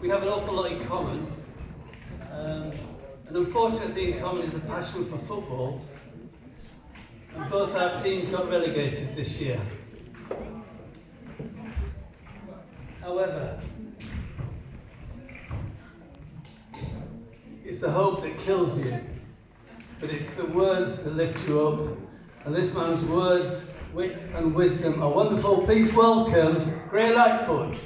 We have an awful lot in common. And unfortunately in common is a passion for football. And both our teams got relegated this year. However, it's the hope that kills you, but it's the words that lift you up. And this man's words, wit and wisdom are wonderful. Please welcome Gray Lightfoot.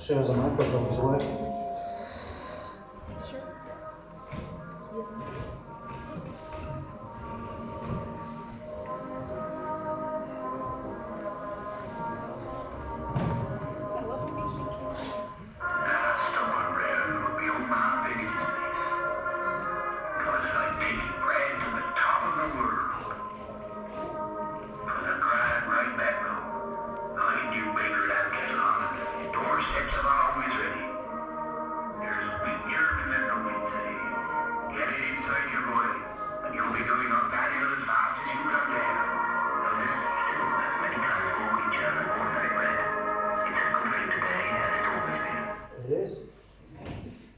Shows the microphone's working. Sure. Yes.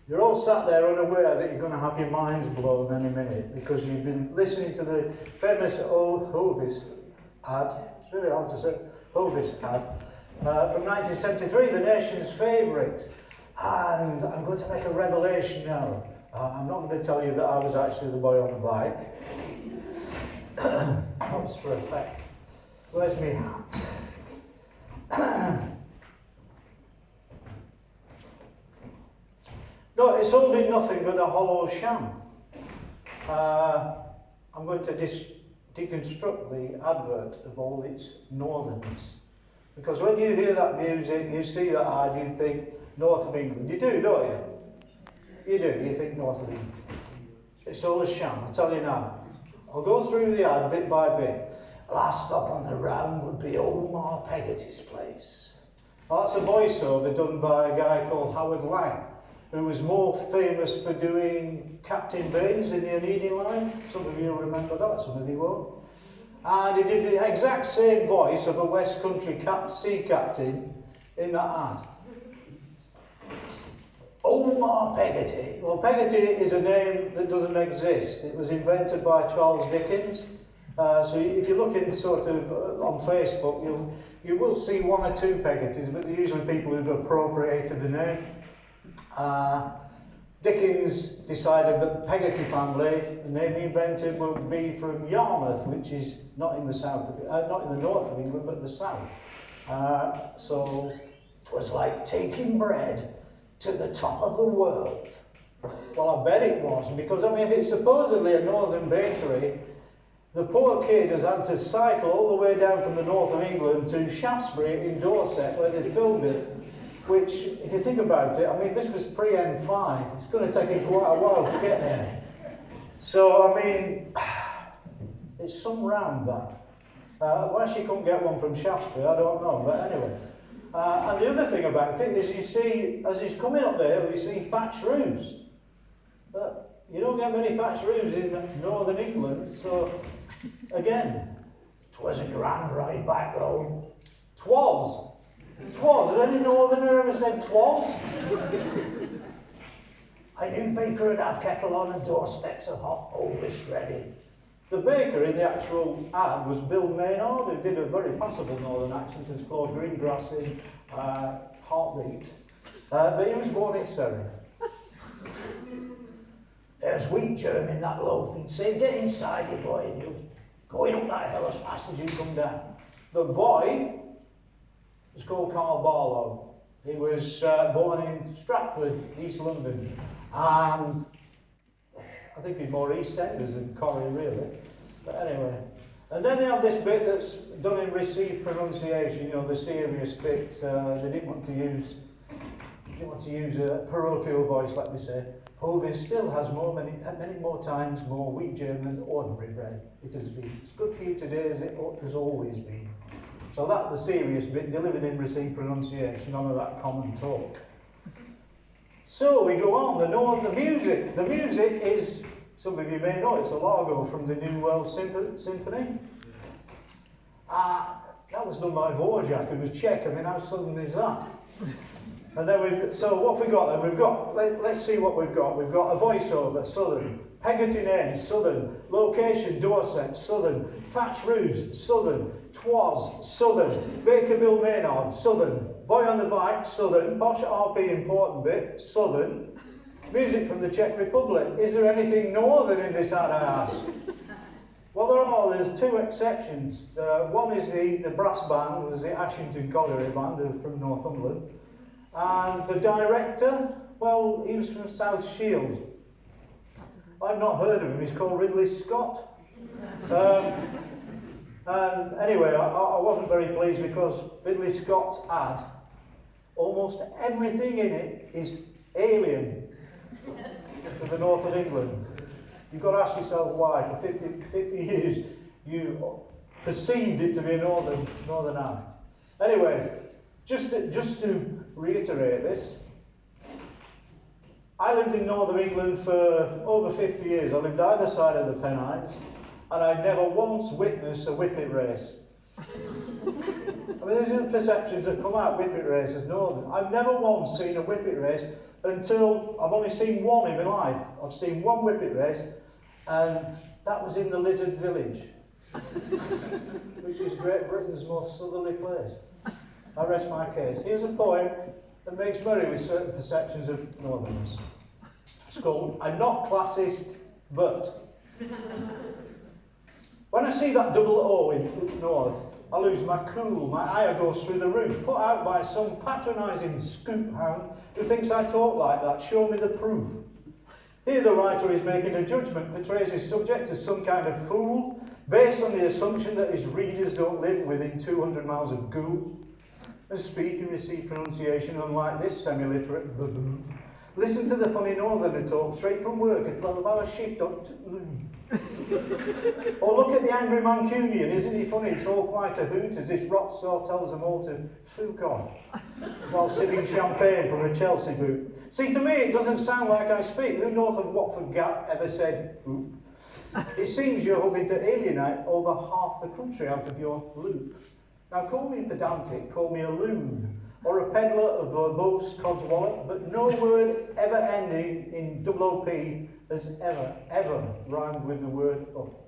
You're all sat there unaware that you're going to have your minds blown any minute because you've been listening to the famous Hovis ad. It's really hard to say. Hovis ad from 1973, the nation's favourite. And I'm going to make a revelation now. I'm not going to tell you that I was actually the boy on the bike. That was for effect. Where's my hat? No, it's all been nothing but a hollow sham. I'm going to deconstruct the advert of all its northernness. Because when you hear that music, you see that ad, you think north of England. You do, don't you? You do, you think north of England. It's all a sham, I'll tell you now. I'll go through the ad bit by bit. Last stop on the round would be Omar Peggotty's place. Well, that's a voiceover done by a guy called Howard Lang, who was more famous for doing Captain Baines in the Anini line. Some of you will remember that, some of you won't. And he did the exact same voice of a West Country sea captain in that ad. Omar Peggotty. Well, Peggotty is a name that doesn't exist. It was invented by Charles Dickens. So if you look in sort of on Facebook, you will see one or two Peggottys, but they're usually people who've appropriated the name. Dickens decided that the Peggotty family, the name he invented, would be from Yarmouth, which is not in the south, not in the north of England, but the south. So it was like taking bread to the top of the world. Well, I bet it was, because I mean, if it's supposedly a northern bakery, the poor kid has had to cycle all the way down from the north of England to Shaftesbury in Dorset, where they filmed it. Which, if you think about it, I mean, this was pre-N5. It's going to take him quite a while to get there. So, I mean, it's some round that. Why she couldn't get one from Shaftesbury, I don't know. But anyway. And the other thing about it is you see, as he's coming up there, you see thatched roofs. But you don't get many thatched roofs in northern England. So, again, 'twas a grand ride back road. 'Twas. Has any northerner ever said 'twas? I knew baker would have kettle on and doorsteps of hot Hovis ready. The baker in the actual ad was Bill Maynard, who did a very passable northern accent as Claude Greengrass in Heartbeat. But he was born in Surrey. There's wheat germ in that loaf. He'd say, get inside, you boy, and you're going up that hill as fast as you come down. The boy was called Carl Barlow. He was born in Stratford, East London, and I think he's more East Enders than Corrie, really. But anyway, And then they have this bit that's done in received pronunciation, you know, the serious bit. They didn't want to use a parochial voice, let me say. Hovis still has many more times more wheat germ than ordinary bread. It has been as good for you today as it has always been. So that's the serious bit, delivered in received pronunciation, none of that common talk. So we go on, the music. The music is, some of you may know, it's a Largo from the New World Symphony. That was done by Dvorak, who was Czech. I mean, how southern is that? And then so what have we got then? Let's see what we've got. We've got a voiceover, southern. Peggotty End, southern. Location, Dorset, southern. Thatch Roos, southern. Twas, southern. Baker Bill Maynard, southern. Boy on the Bike, southern. Posh RP, important bit, southern. Music from the Czech Republic. Is there anything northern in this, I ask? Well, there's two exceptions. One is the brass band, was the Ashington Colliery Band from Northumberland. And the director, well, he was from South Shields. I've not heard of him, he's called Ridley Scott. And anyway, I wasn't very pleased because Ridley Scott's ad, almost everything in it is alien to the north of England. You've got to ask yourself why. For 50 years, you perceived it to be a northern ad. Anyway, just to reiterate this, I lived in northern England for over 50 years. I lived either side of the Pennines, and I never once witnessed a whippet race. I mean, these are the perceptions that come out, whippet race as northern. I've never once seen a whippet race until I've only seen one in my life. I've seen one whippet race, and that was in the Lizard Village, which is Great Britain's most southerly place. I rest my case. Here's a poem that makes merry with certain perceptions of northerners. It's called I'm Not Classist, But. When I see that double O in north, I lose my cool, my ire goes through the roof, put out by some patronising scoop hound who thinks I talk like that. Show me the proof. Here the writer is making a judgment, portrays his subject as some kind of fool, based on the assumption that his readers don't live within 200 miles of Gould, and speak and receive pronunciation unlike this semi-literate baboon. Listen to the funny northerner talk straight from work, a 12-hour shift up to... Or look at the angry Mancunian, isn't he funny? It's all quite a hoot as this rot star tells them all to fook on while sipping champagne from a Chelsea boot. See, to me it doesn't sound like I speak. Who north of Watford Gap ever said oop? It seems you're hoping to alienate over half the country out of your loop. Now call me pedantic, call me a loon, or a peddler of verbose codswallop, but no word ever ending in OOP has ever rhymed with the word up.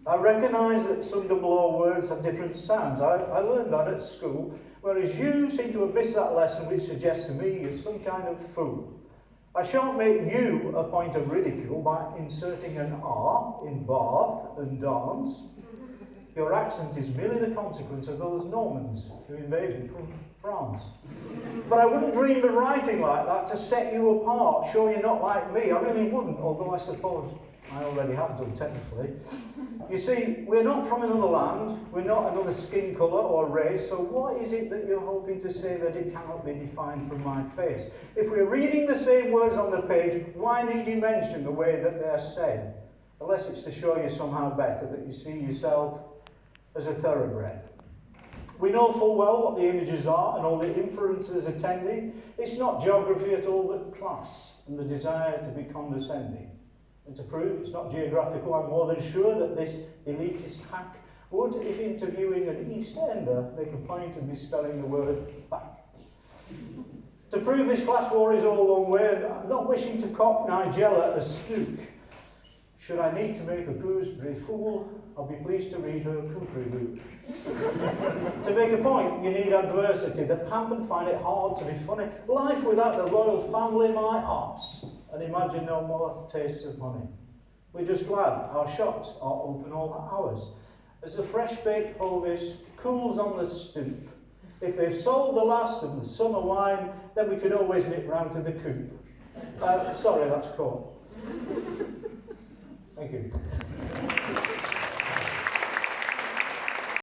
I recognise that some O words have different sounds. I learned that at school, whereas you seem to have missed that lesson, which suggests to me you're some kind of fool. I shan't make you a point of ridicule by inserting an R in Bath and dance. Your accent is merely the consequence of those Normans who invaded from France. But I wouldn't dream of writing like that to set you apart, show you're not like me. I really wouldn't, although I suppose I already have done technically. You see, we're not from another land, we're not another skin colour or race, so what is it that you're hoping to say that it cannot be defined from my face? If we're reading the same words on the page, why need you mention the way that they're said? Unless it's to show you somehow better that you see yourself as a thoroughbred. We know full well what the images are and all the inferences attending. It's not geography at all, but class and the desire to be condescending. And to prove it's not geographical, I'm more than sure that this elitist hack would, if interviewing an East Ender, make a point of misspelling the word back. To prove this class war is all one way, I'm not wishing to cop Nigella as spook. Should I need to make a gooseberry fool, I'll be pleased to read her cookery book. To make a point, you need adversity. The pampered find it hard to be funny. Life without the royal family, my arse. And imagine no more tastes of honey. We're just glad our shops are open all hours. As the fresh-baked Hovis cools on the stoop, if they've sold the last of the summer wine, then we could always nip round to the coop. Sorry, that's cool. Thank you.